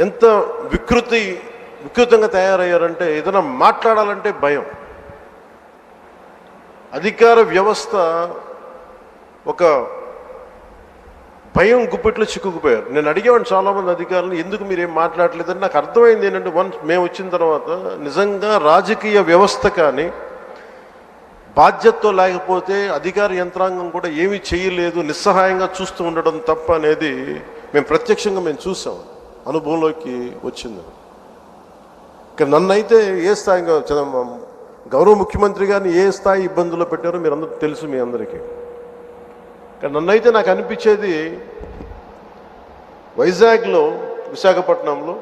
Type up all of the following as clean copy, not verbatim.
ఎంత వికృతంగా తయారయ్యారంటే ఏదైనా మాట్లాడాలంటే భయం. అధికార వ్యవస్థ ఒక భయం గుప్పెట్లో చిక్కుకుపోయారు. నేను అడిగేవాడిని చాలామంది అధికారులు, ఎందుకు మీరు ఏం మాట్లాడలేదని. నాకు అర్థమైంది ఏంటంటే, మేము వచ్చిన తర్వాత నిజంగా రాజకీయ వ్యవస్థ కానీ బాధ్యతతో లేకపోతే అధికార యంత్రాంగం కూడా ఏమీ చేయలేదు, నిస్సహాయంగా చూస్తూ ఉండడం తప్ప అనేది మేము ప్రత్యక్షంగా చూసాం, అనుభవంలోకి వచ్చింది. ఇక నన్నైతే ఏ స్థాయిగా గౌరవ ముఖ్యమంత్రి గారిని ఏ స్థాయి ఇబ్బందుల్లో పెట్టారో మీరు అందరూ తెలుసు మీ అందరికీ. కానీ నన్నైతే నాకు అనిపించేది, వైజాగ్లో విశాఖపట్నంలో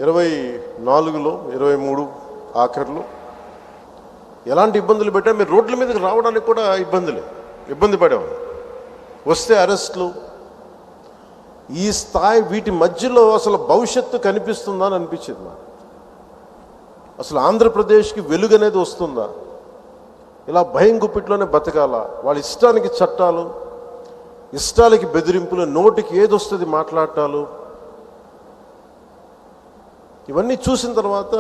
24లో 23 ఆఖరిలో ఎలాంటి ఇబ్బందులు పెట్టా, మీరు రోడ్ల మీదకి రావడానికి కూడా ఇబ్బంది పడేవాళ్ళు. వస్తే అరెస్టులు, ఈ స్థాయి వీటి మధ్యలో అసలు భవిష్యత్తు కనిపిస్తుందా అని అనిపించింది నాకు. అసలు ఆంధ్రప్రదేశ్కి వెలుగు అనేది వస్తుందా? ఇలా భయం గుప్పిట్లోనే బతకాలా? వాళ్ళ ఇష్టానికి చట్టాలు, ఇష్టాలకి బెదిరింపులు, నోటికి ఏదొస్తుంది మాట్లాడటాలు, ఇవన్నీ చూసిన తర్వాత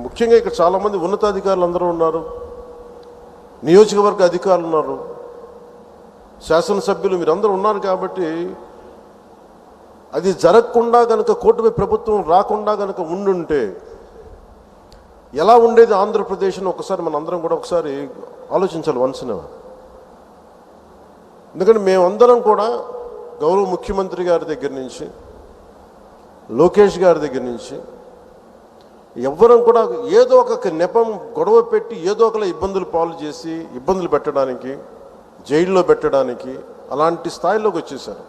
ముఖ్యంగా ఇక్కడ చాలామంది ఉన్నతాధికారులు అందరూ ఉన్నారు, నియోజకవర్గ అధికారులు ఉన్నారు, శాసనసభ్యులు మీరందరూ ఉన్నారు. కాబట్టి అది జరగకుండా కనుక, కూటమి ప్రభుత్వం రాకుండా కనుక ఉండుంటే ఎలా ఉండేది ఆంధ్రప్రదేశ్ని ఒకసారి మన అందరం కూడా ఒకసారి ఆలోచించాలి వన్స్న. ఎందుకంటే మేమందరం కూడా గౌరవ ముఖ్యమంత్రి గారి దగ్గర నుంచి, లోకేష్ గారి దగ్గర నుంచి ఎవ్వరం కూడా ఏదో ఒక నెపం గొడవ పెట్టి ఏదో ఒకలా ఇబ్బందులు పాలు చేసి ఇబ్బందులు పెట్టడానికి, జైల్లో పెట్టడానికి అలాంటి స్థాయిలోకి వచ్చేసారు.